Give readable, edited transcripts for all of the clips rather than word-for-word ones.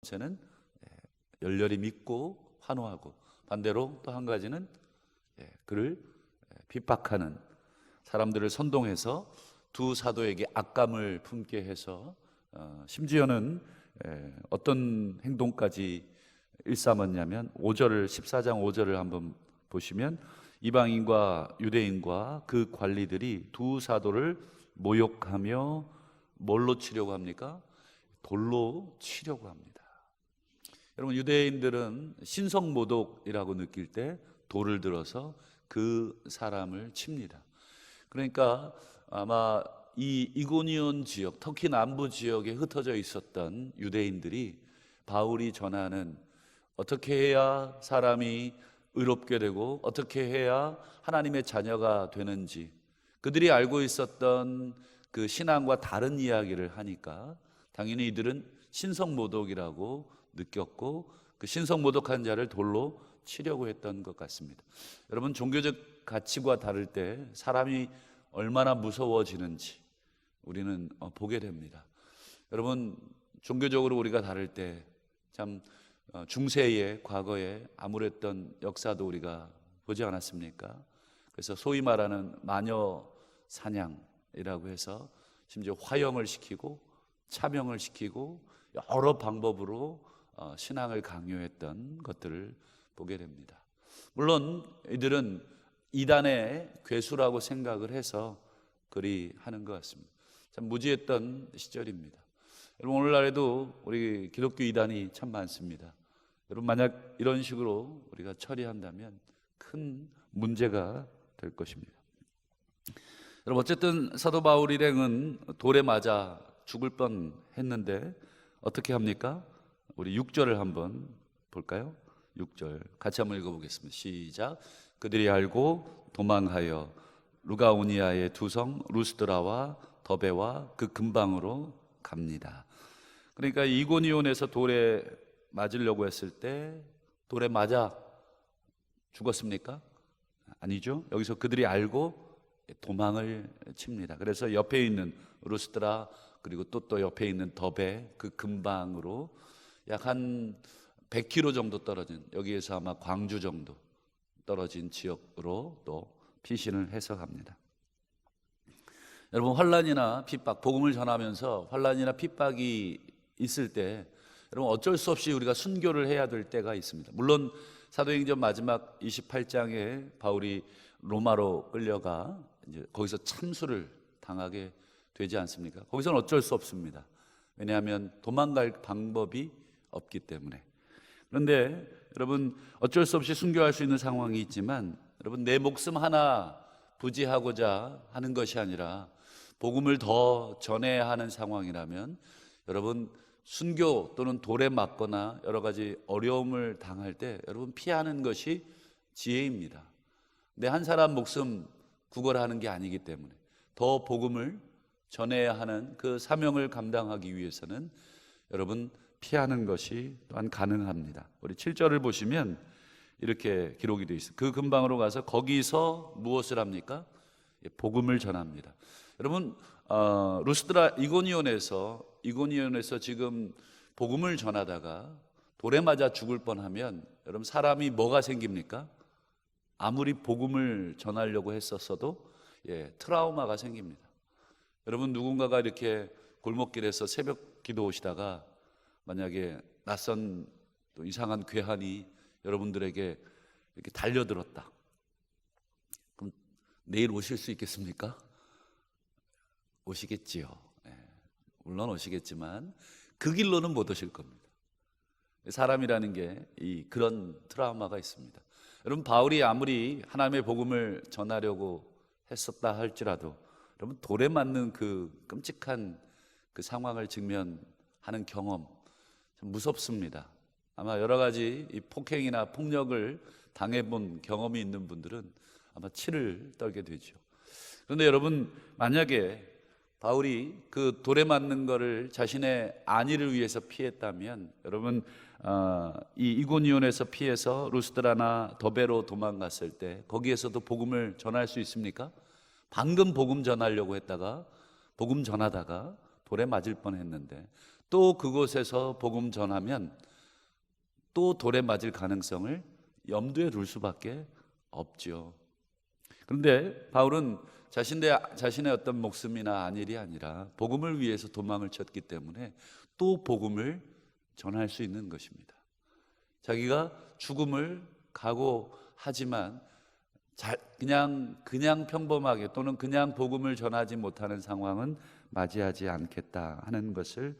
번째는 열렬히 믿고 환호하고, 반대로 또 한 가지는 그를 핍박하는 사람들을 선동해서 두 사도에게 악감을 품게 해서 심지어는 어떤 행동까지 일삼았냐면 14장 5절을 한번 보시면 이방인과 유대인과 그 관리들이 두 사도를 모욕하며 뭘로 치려고 합니까? 돌로 치려고 합니다. 여러분, 유대인들은 신성모독이라고 느낄 때 돌을 들어서 그 사람을 칩니다. 그러니까 아마 이 이고니온 지역, 터키 남부 지역에 흩어져 있었던 유대인들이 바울이 전하는 어떻게 해야 사람이 의롭게 되고 어떻게 해야 하나님의 자녀가 되는지, 그들이 알고 있었던 그 신앙과 다른 이야기를 하니까 당연히 이들은 신성모독이라고 느꼈고 그 신성모독한 자를 돌로 치려고 했던 것 같습니다. 여러분, 종교적 가치가 다를 때 사람이 얼마나 무서워지는지 우리는 보게 됩니다. 여러분, 종교적으로 우리가 다를 때 참 중세의 과거에 암울했던 역사도 우리가 보지 않았습니까? 그래서 소위 말하는 마녀 사냥이라고 해서 심지어 화형을 시키고 차명을 시키고 여러 방법으로 신앙을 강요했던 것들을 보게 됩니다. 물론 이들은 이단의 괴수라고 생각을 해서 그리 하는 것 같습니다. 참 무지했던 시절입니다. 여러분, 오늘날에도 우리 기독교 이단이 참 많습니다. 여러분, 만약 이런 식으로 우리가 처리한다면 큰 문제가 될 것입니다. 여러분, 어쨌든 사도 바울 일행은 돌에 맞아 죽을 뻔 했는데 어떻게 합니까? 우리 6절을 한번 볼까요? 6절 같이 한번 읽어보겠습니다. 시작. 그들이 알고 도망하여 루가오니아의 두 성 루스드라와 더베와 그 근방으로 갑니다. 그러니까 이고니온에서 돌에 맞으려고 했을 때 돌에 맞아 죽었습니까? 아니죠. 여기서 그들이 알고 도망을 칩니다. 그래서 옆에 있는 루스드라 그리고 또 옆에 있는 더베 그 근방으로 약 한 100km 정도 떨어진, 여기에서 아마 광주 정도 떨어진 지역으로 또 피신을 해서 갑니다. 여러분, 환난이나 핍박, 복음을 전하면서 환난이나 핍박이 있을 때 여러분 어쩔 수 없이 우리가 순교를 해야 될 때가 있습니다. 물론 사도행전 마지막 28장에 바울이 로마로 끌려가 이제 거기서 참수를 당하게 되지 않습니까? 거기서는 어쩔 수 없습니다. 왜냐하면 도망갈 방법이 없기 때문에. 그런데 여러분, 어쩔 수 없이 순교할 수 있는 상황이 있지만 여러분, 내 목숨 하나 부지하고자 하는 것이 아니라 복음을 더 전해야 하는 상황이라면 여러분, 순교 또는 돌에 맞거나 여러 가지 어려움을 당할 때 여러분 피하는 것이 지혜입니다. 내 한 사람 목숨 구걸하는 게 아니기 때문에 더 복음을 전해야 하는 그 사명을 감당하기 위해서는 여러분 피하는 것이 또한 가능합니다. 우리 7절을 보시면 이렇게 기록이 되어 있어요. 그 근방으로 가서 거기서 무엇을 합니까? 복음을 전합니다. 여러분, 루스드라 이고니온에서 지금 복음을 전하다가 돌에 맞아 죽을 뻔하면 여러분 사람이 뭐가 생깁니까? 아무리 복음을 전하려고 했었어도 트라우마가 생깁니다. 여러분, 누군가가 이렇게 골목길에서 새벽 기도 오시다가 만약에 낯선 또 이상한 괴한이 여러분들에게 이렇게 달려들었다. 그럼 내일 오실 수 있겠습니까? 오시겠지요. 물론 오시겠지만 그 길로는 못 오실 겁니다. 사람이라는 게 그런 트라우마가 있습니다. 여러분, 바울이 아무리 하나님의 복음을 전하려고 했었다 할지라도 여러분 돌에 맞는 그 끔찍한 그 상황을 직면하는 경험 참 무섭습니다. 아마 여러 가지 이 폭행이나 폭력을 당해본 경험이 있는 분들은 아마 치를 떨게 되죠. 그런데 여러분, 만약에 바울이 그 돌에 맞는 거를 자신의 안위를 위해서 피했다면 여러분 이 이고니온에서 피해서 루스드라나 더베로 도망갔을 때 거기에서도 복음을 전할 수 있습니까? 방금 복음 전하려고 했다가 복음 전하다가 돌에 맞을 뻔했는데 또 그곳에서 복음 전하면 또 돌에 맞을 가능성을 염두에 둘 수밖에 없죠. 그런데 바울은 자신의 어떤 목숨이나 안일이 아니라 복음을 위해서 도망을 쳤기 때문에 또 복음을 전할 수 있는 것입니다. 자기가 죽음을 각오하지만 그냥 평범하게 또는 그냥 복음을 전하지 못하는 상황은 맞이하지 않겠다 하는 것을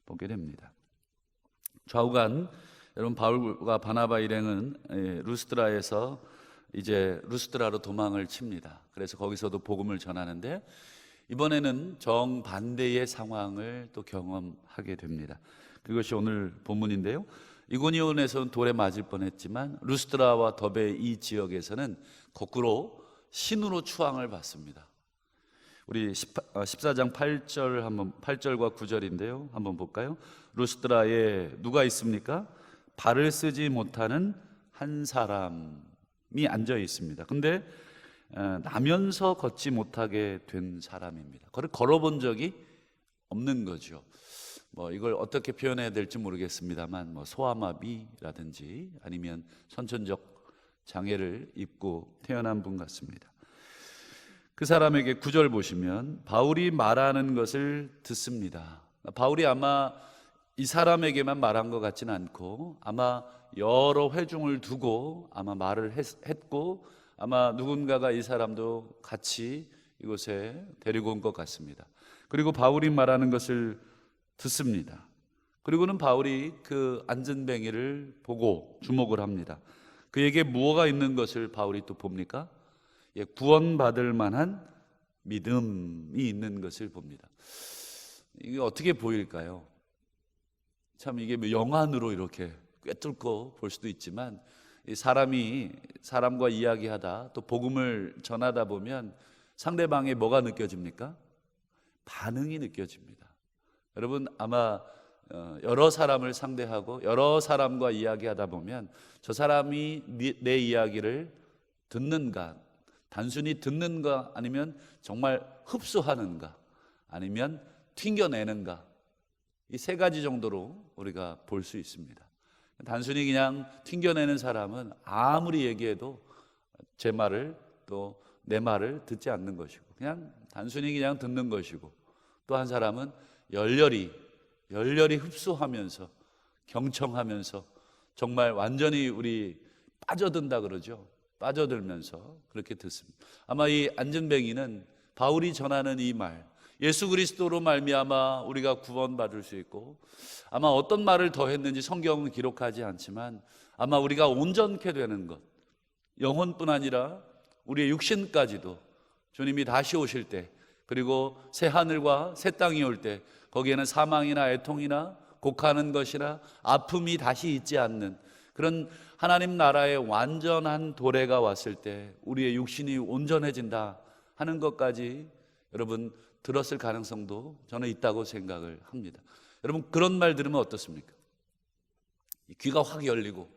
보게 됩니다. 좌우간 여러분, 바울과 바나바 일행은 루스드라에서 이제 루스드라로 도망을 칩니다. 그래서 거기서도 복음을 전하는데 이번에는 정반대의 상황을 또 경험하게 됩니다. 그것이 오늘 본문인데요. 이고니온에서는 돌에 맞을 뻔했지만 루스드라와 더베 이 지역에서는 거꾸로 신으로 추앙을 받습니다. 우리 14장 8절과 9절인데요. 한번 볼까요? 루스드라에 누가 있습니까? 발을 쓰지 못하는 한 사람이 앉아 있습니다. 근데 나면서 걷지 못하게 된 사람입니다. 걸어본 적이 없는 거죠. 이걸 어떻게 표현해야 될지 모르겠습니다만 소아마비라든지 아니면 선천적 장애를 입고 태어난 분 같습니다. 그 사람에게 9절 보시면 바울이 말하는 것을 듣습니다. 바울이 아마 이 사람에게만 말한 것 같지는 않고 아마 여러 회중을 두고 아마 말을 했고 아마 누군가가 이 사람도 같이 이곳에 데리고 온 것 같습니다. 그리고 바울이 말하는 것을 듣습니다. 그리고는 바울이 그 안전뱅이를 보고 주목을 합니다. 그에게 무엇가 있는 것을 바울이 또 봅니까? 구원받을 만한 믿음이 있는 것을 봅니다. 이게 어떻게 보일까요? 참 이게 영안으로 이렇게 꿰뚫고 볼 수도 있지만 사람이 사람과 이야기하다 또 복음을 전하다 보면 상대방의 뭐가 느껴집니까? 반응이 느껴집니다. 여러분 아마 여러 사람을 상대하고 여러 사람과 이야기하다 보면 저 사람이 내 이야기를 듣는가, 단순히 듣는가, 아니면 정말 흡수하는가, 아니면 튕겨내는가, 이 세 가지 정도로 우리가 볼 수 있습니다. 단순히 그냥 튕겨내는 사람은 아무리 얘기해도 제 말을 또 내 말을 듣지 않는 것이고 그냥 단순히 그냥 듣는 것이고, 또 한 사람은 열렬히 흡수하면서 경청하면서 정말 완전히 우리 빠져든다 그러죠. 빠져들면서 그렇게 듣습니다. 아마 이 안전뱅이는 바울이 전하는 이 말, 예수 그리스도로 말미암아 우리가 구원받을 수 있고, 아마 어떤 말을 더 했는지 성경은 기록하지 않지만 아마 우리가 온전케 되는 것, 영혼뿐 아니라 우리의 육신까지도 주님이 다시 오실 때, 그리고 새 하늘과 새 땅이 올 때 거기에는 사망이나 애통이나 곡하는 것이나 아픔이 다시 있지 않는 그런 하나님 나라의 완전한 도래가 왔을 때 우리의 육신이 온전해진다 하는 것까지 여러분 들었을 가능성도 저는 있다고 생각을 합니다. 여러분 그런 말 들으면 어떻습니까? 귀가 확 열리고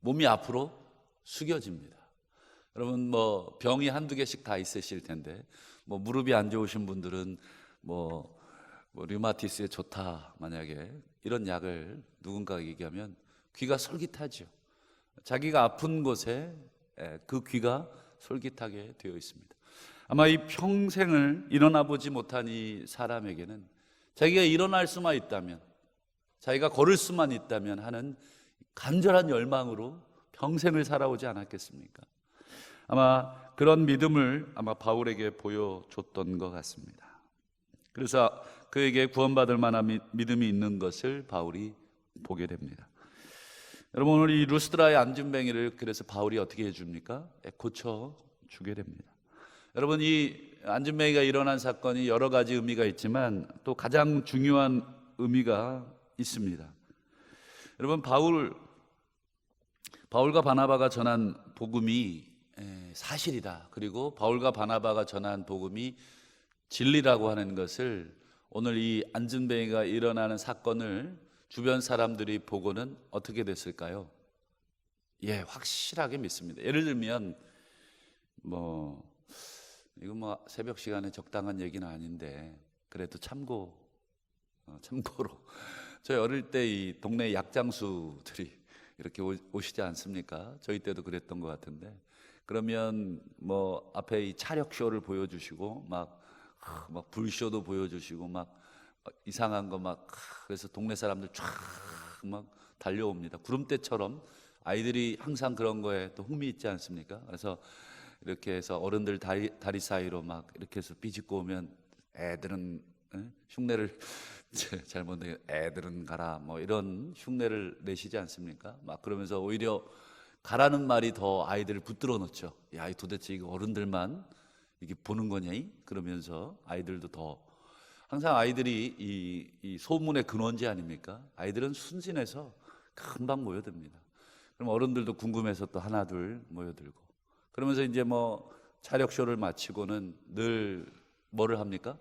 몸이 앞으로 숙여집니다. 여러분 병이 한두 개씩 다 있으실 텐데 무릎이 안 좋으신 분들은 류마티스에 좋다 만약에 이런 약을 누군가가 얘기하면 귀가 솔깃하죠. 자기가 아픈 곳에 그 귀가 솔깃하게 되어 있습니다. 아마 이 평생을 일어나 보지 못한 이 사람에게는 자기가 일어날 수만 있다면, 자기가 걸을 수만 있다면 하는 간절한 열망으로 평생을 살아오지 않았겠습니까? 아마 그런 믿음을 아마 바울에게 보여줬던 것 같습니다. 그래서 그에게 구원받을 만한 믿음이 있는 것을 바울이 보게 됩니다. 여러분 오늘 이 루스드라의 안전뱅이를 그래서 바울이 어떻게 해줍니까? 고쳐주게 됩니다. 여러분 이 안전뱅이가 일어난 사건이 여러 가지 의미가 있지만 또 가장 중요한 의미가 있습니다. 여러분 바울과 바나바가 전한 복음이 사실이다, 그리고 바울과 바나바가 전한 복음이 진리라고 하는 것을 오늘 이 안전뱅이가 일어나는 사건을 주변 사람들이 보고는 어떻게 됐을까요? 확실하게 믿습니다. 예를 들면 이거 새벽 시간에 적당한 얘기는 아닌데 그래도 참고로 저희 어릴 때 이 동네 약장수들이 이렇게 오시지 않습니까? 저희 때도 그랬던 것 같은데, 그러면 뭐 앞에 이 차력쇼를 보여주시고 막 불쇼도 보여주시고 막 이상한 거 막, 그래서 동네 사람들 쫙 막 달려옵니다. 구름대처럼. 아이들이 항상 그런 거에 또 흥미 있지 않습니까? 그래서 이렇게 해서 어른들 다리 사이로 막 이렇게 해서 비집고 오면 애들은 흉내를 잘못 내, 애들은 가라, 뭐 이런 흉내를 내시지 않습니까? 막 그러면서 오히려 가라는 말이 더 아이들을 붙들어 놓죠. 야, 이 도대체 이거 어른들만 이게 보는 거냐? 그러면서 아이들도 더, 항상 아이들이 이 소문의 근원지 아닙니까? 아이들은 순진해서 금방 모여듭니다. 그럼 어른들도 궁금해서 또 하나 둘 모여들고, 그러면서 이제 뭐 차력쇼를 마치고는 늘 뭐를 합니까?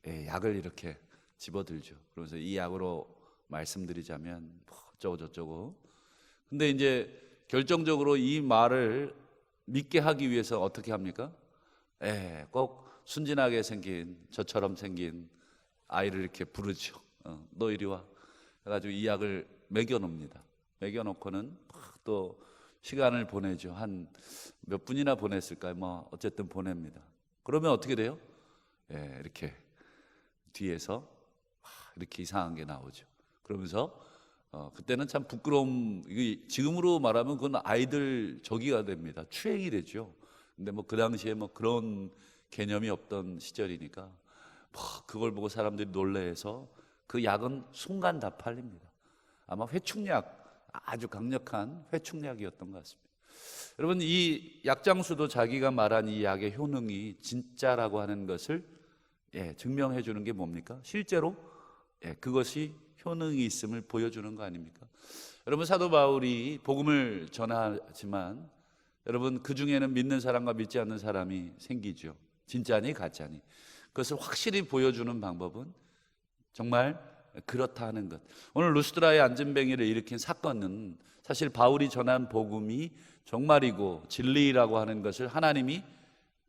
약을 이렇게 집어들죠. 그러면서 이 약으로 말씀드리자면 뭐 어쩌고 저쩌고. 근데 이제 결정적으로 이 말을 믿게 하기 위해서 어떻게 합니까? 꼭 순진하게 생긴 저처럼 생긴 아이를 이렇게 부르죠. 너 이리 와. 그래가지고 이 약을 먹여놓습니다. 먹여놓고는 또 시간을 보내죠. 한 몇 분이나 보냈을까요? 뭐 어쨌든 보냅니다. 그러면 어떻게 돼요? 이렇게 뒤에서 이렇게 이상한 게 나오죠. 그러면서 그때는 참 부끄러움, 이게 지금으로 말하면 그건 아이들 저기가 됩니다. 추행이 되죠. 근데 뭐 그 당시에 뭐 그런 개념이 없던 시절이니까 그걸 보고 사람들이 놀래해서 그 약은 순간 다 팔립니다. 아마 회충약, 아주 강력한 회충약이었던 것 같습니다. 여러분, 이 약장수도 자기가 말한 이 약의 효능이 진짜라고 하는 것을 증명해 주는 게 뭡니까? 실제로 그것이 효능이 있음을 보여주는 거 아닙니까? 여러분, 사도 바울이 복음을 전하지만 여러분, 그 중에는 믿는 사람과 믿지 않는 사람이 생기죠. 진짜니 가짜니. 그것을 확실히 보여주는 방법은 정말 그렇다 하는 것. 오늘 루스드라의 안전뱅이를 일으킨 사건은 사실 바울이 전한 복음이 정말이고 진리라고 하는 것을 하나님이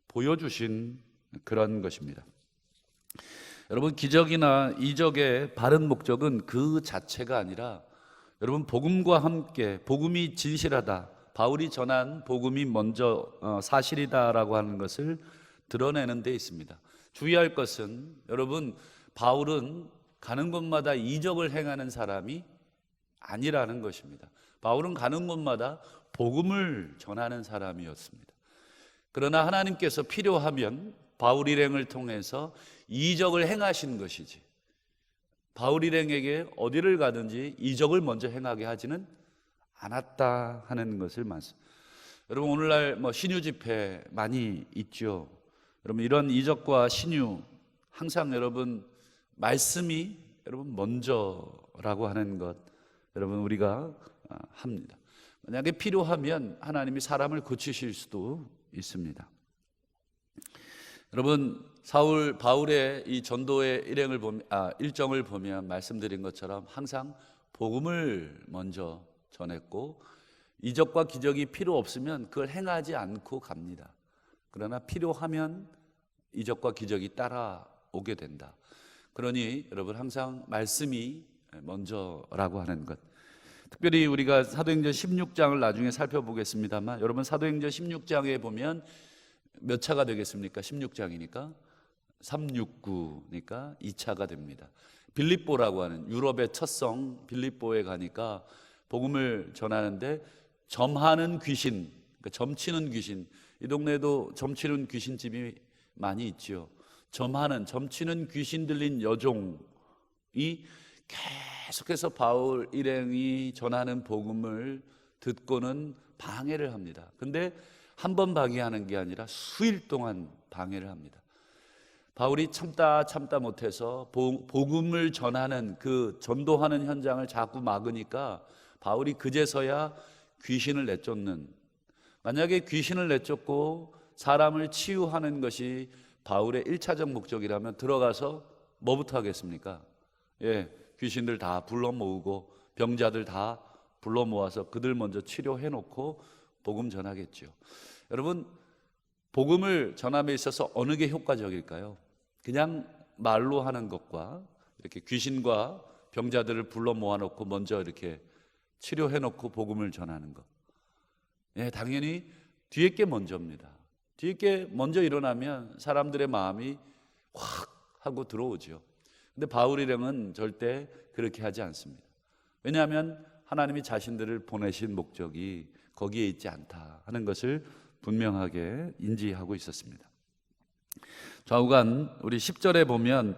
보여주신 그런 것입니다. 여러분, 기적이나 이적의 바른 목적은 그 자체가 아니라 여러분, 복음과 함께 복음이 진실하다, 바울이 전한 복음이 먼저 사실이다라고 하는 것을 드러내는 데 있습니다. 주의할 것은 여러분, 바울은 가는 곳마다 이적을 행하는 사람이 아니라는 것입니다. 바울은 가는 곳마다 복음을 전하는 사람이었습니다. 그러나 하나님께서 필요하면 바울 일행을 통해서 이적을 행하신 것이지, 바울 일행에게 어디를 가든지 이적을 먼저 행하게 하지는 않았다 하는 것을 말씀합니다. 여러분, 오늘날 뭐 신유 집회 많이 있죠. 여러분, 이런 이적과 신유 항상 여러분 말씀이 여러분 먼저라고 하는 것 여러분 우리가 합니다. 만약에 필요하면 하나님이 사람을 고치실 수도 있습니다. 여러분, 바울의 이 전도의 일정을 보면 말씀드린 것처럼 항상 복음을 먼저 전했고, 이적과 기적이 필요 없으면 그걸 행하지 않고 갑니다. 그러나 필요하면 이적과 기적이 따라오게 된다. 그러니 여러분, 항상 말씀이 먼저라고 하는 것. 특별히 우리가 사도행전 16장을 나중에 살펴보겠습니다만, 여러분, 사도행전 16장에 보면 몇 차가 되겠습니까? 16장이니까 369니까 2차가 됩니다. 빌립보라고 하는 유럽의 첫 성 빌립보에 가니까 복음을 전하는데 점하는 귀신, 그러니까 점치는 귀신, 이 동네에도 점치는 귀신집이 많이 있죠. 점치는 귀신 들린 여종이 계속해서 바울 일행이 전하는 복음을 듣고는 방해를 합니다. 근데 한 번 방해하는 게 아니라 수일 동안 방해를 합니다. 바울이 참다 못해서 복음을 전하는 그 전도하는 현장을 자꾸 막으니까 바울이 그제서야 귀신을 내쫓는, 만약에 귀신을 내쫓고 사람을 치유하는 것이 바울의 1차적 목적이라면 들어가서 뭐부터 하겠습니까? 귀신들 다 불러 모으고 병자들 다 불러 모아서 그들 먼저 치료해 놓고 복음 전하겠죠. 여러분, 복음을 전함에 있어서 어느 게 효과적일까요? 그냥 말로 하는 것과 이렇게 귀신과 병자들을 불러 모아놓고 먼저 이렇게 치료해놓고 복음을 전하는 것. 예, 당연히 뒤에 게 먼저입니다. 뒤에 게 먼저 일어나면 사람들의 마음이 확 하고 들어오죠. 근데 바울 일행은 절대 그렇게 하지 않습니다. 왜냐하면 하나님이 자신들을 보내신 목적이 거기에 있지 않다 하는 것을 분명하게 인지하고 있었습니다. 좌우간 우리 10절에 보면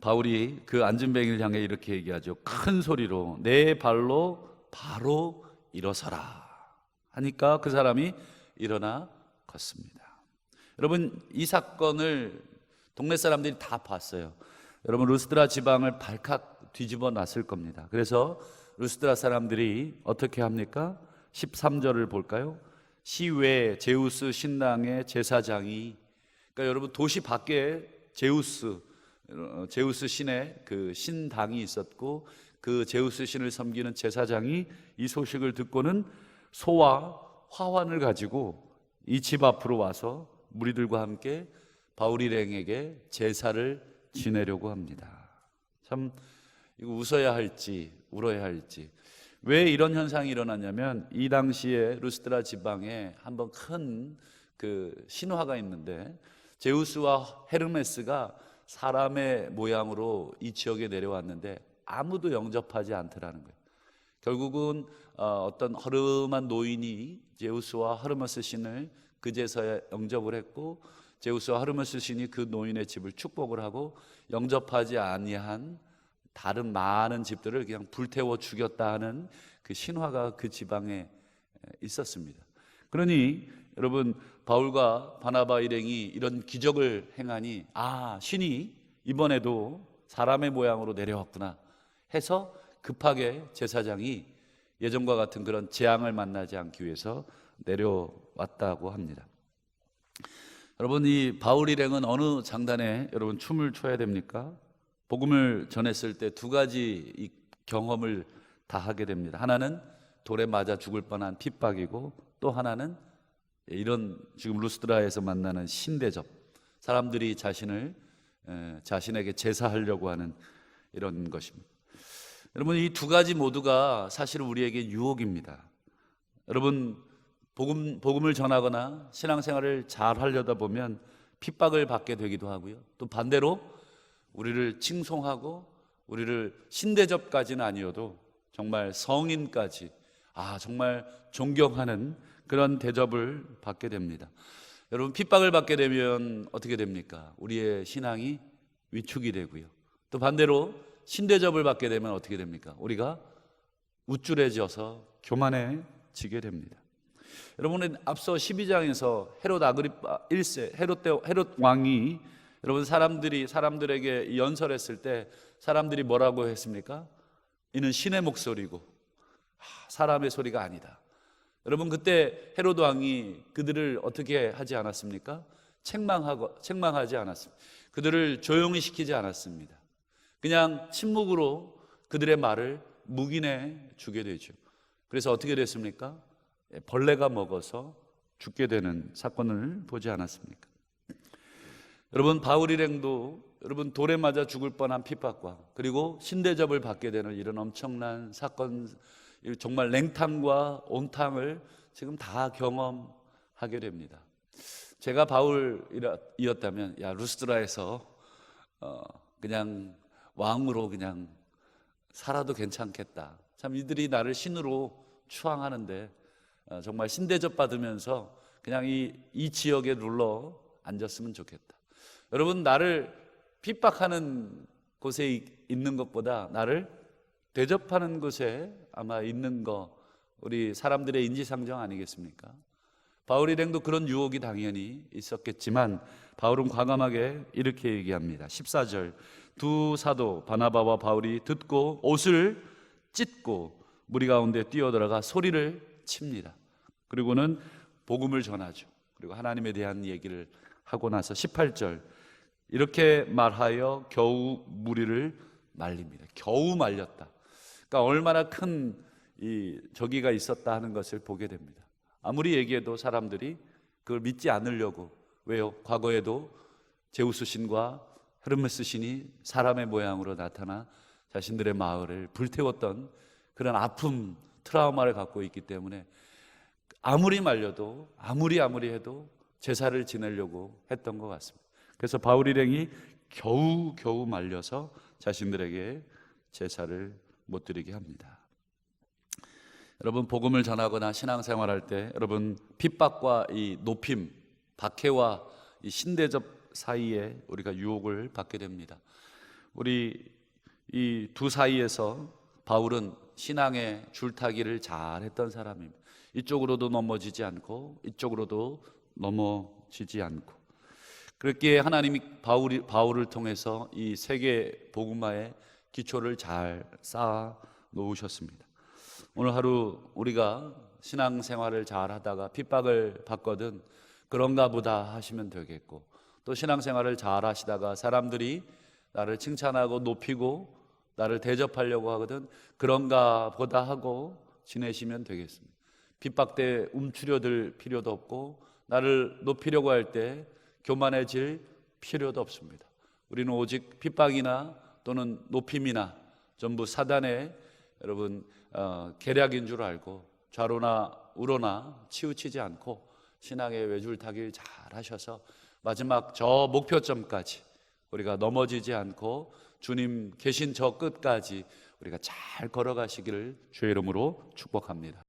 바울이 그 앉은 뱅이를 향해 이렇게 얘기하죠. 큰 소리로 내 발로 바로 일어서라 하니까 그 사람이 일어나 걷습니다. 여러분, 이 사건을 동네 사람들이 다 봤어요. 여러분, 루스드라 지방을 발칵 뒤집어 놨을 겁니다. 그래서 루스드라 사람들이 어떻게 합니까? 13절을 볼까요? 시외 제우스 신당의 제사장이, 그러니까 여러분 도시 밖에 제우스 신의 그 신당이 있었고 그 제우스 신을 섬기는 제사장이 이 소식을 듣고는 소와 화환을 가지고 이 집 앞으로 와서 무리들과 함께 바울 일행에게 제사를 지내려고 합니다. 참 이거 웃어야 할지 울어야 할지. 왜 이런 현상이 일어났냐면 이 당시에 루스드라 지방에 한번 큰 그 신화가 있는데 제우스와 헤르메스가 사람의 모양으로 이 지역에 내려왔는데 아무도 영접하지 않더라는 거예요. 결국은 어떤 허름한 노인이 제우스와 헤르메스 신을 그제서야 영접을 했고 제우스와 헤르메스 신이 그 노인의 집을 축복을 하고 영접하지 아니한 다른 많은 집들을 그냥 불태워 죽였다 하는 그 신화가 그 지방에 있었습니다. 그러니 여러분, 바울과 바나바 일행이 이런 기적을 행하니 신이 이번에도 사람의 모양으로 내려왔구나 해서 급하게 제사장이 예전과 같은 그런 재앙을 만나지 않기 위해서 내려왔다고 합니다. 여러분, 이 바울 일행은 어느 장단에 여러분 춤을 춰야 됩니까? 복음을 전했을 때 두 가지 이 경험을 다 하게 됩니다. 하나는 돌에 맞아 죽을 뻔한 핍박이고 또 하나는 이런 지금 루스드라에서 만나는 신대접, 사람들이 자신에게 제사하려고 하는 이런 것입니다. 여러분, 이 두 가지 모두가 사실 우리에게 유혹입니다. 여러분, 복음을 전하거나 신앙생활을 잘 하려다 보면 핍박을 받게 되기도 하고요. 또 반대로 우리를 칭송하고 우리를 신대접까지는 아니어도 정말 성인까지 정말 존경하는 그런 대접을 받게 됩니다. 여러분, 핍박을 받게 되면 어떻게 됩니까? 우리의 신앙이 위축이 되고요. 또 반대로 신대접을 받게 되면 어떻게 됩니까? 우리가 우쭐해져서 교만해지게 됩니다. 여러분은 앞서 12장에서 헤롯 아그리파 1세 헤롯 왕이 여러분 사람들에게 연설했을 때 사람들이 뭐라고 했습니까? 이는 신의 목소리고 사람의 소리가 아니다. 여러분, 그때 헤롯 왕이 그들을 어떻게 하지 않았습니까? 책망하지 않았습니다. 그들을 조용히 시키지 않았습니다. 그냥 침묵으로 그들의 말을 묵인해 주게 되죠. 그래서 어떻게 됐습니까? 벌레가 먹어서 죽게 되는 사건을 보지 않았습니까? 여러분, 바울 일행도 여러분 돌에 맞아 죽을 뻔한 핍박과 그리고 신대접을 받게 되는 이런 엄청난 사건, 정말 냉탕과 온탕을 지금 다 경험하게 됩니다. 제가 바울이었다면 루스드라에서 그냥 왕으로 그냥 살아도 괜찮겠다. 참 이들이 나를 신으로 추앙하는데 정말 신대접 받으면서 그냥 이 지역에 눌러 앉았으면 좋겠다. 여러분, 나를 핍박하는 곳에 있는 것보다 나를 대접하는 곳에 아마 있는 거 우리 사람들의 인지상정 아니겠습니까? 바울 일행도 그런 유혹이 당연히 있었겠지만 바울은 과감하게 이렇게 얘기합니다. 14절, 두 사도 바나바와 바울이 듣고 옷을 찢고 무리 가운데 뛰어들어가 소리를 칩니다. 그리고는 복음을 전하죠. 그리고 하나님에 대한 얘기를 하고 나서 18절, 이렇게 말하여 겨우 무리를 말립니다. 겨우 말렸다. 그러니까 얼마나 큰 저기가 있었다 하는 것을 보게 됩니다. 아무리 얘기해도 사람들이 그걸 믿지 않으려고. 왜요? 과거에도 제우스 신과 헤르메스 신이 사람의 모양으로 나타나 자신들의 마을을 불태웠던 그런 아픔, 트라우마를 갖고 있기 때문에 아무리 말려도 아무리 해도 제사를 지내려고 했던 것 같습니다. 그래서 바울 일행이 겨우 말려서 자신들에게 제사를 못 드리게 합니다. 여러분, 복음을 전하거나 신앙생활할 때 여러분 핍박과 이 높임, 박해와 이 신대접 사이에 우리가 유혹을 받게 됩니다. 우리 이 두 사이에서 바울은 신앙의 줄타기를 잘 했던 사람입니다. 이쪽으로도 넘어지지 않고 이쪽으로도 넘어지지 않고, 그렇게 하나님이 바울을 통해서 이 세계 복음화의 기초를 잘 쌓아 놓으셨습니다. 오늘 하루 우리가 신앙생활을 잘 하다가 핍박을 받거든 그런가 보다 하시면 되겠고, 또 신앙생활을 잘 하시다가 사람들이 나를 칭찬하고 높이고 나를 대접하려고 하거든 그런가 보다 하고 지내시면 되겠습니다. 핍박 때 움츠려들 필요도 없고 나를 높이려고 할 때 교만해질 필요도 없습니다. 우리는 오직 핍박이나 또는 높임이나 전부 사단의 여러분 계략인 줄 알고 좌로나 우로나 치우치지 않고 신앙의 외줄타기를 잘 하셔서 마지막 저 목표점까지 우리가 넘어지지 않고 주님 계신 저 끝까지 우리가 잘 걸어가시기를 주의 이름으로 축복합니다.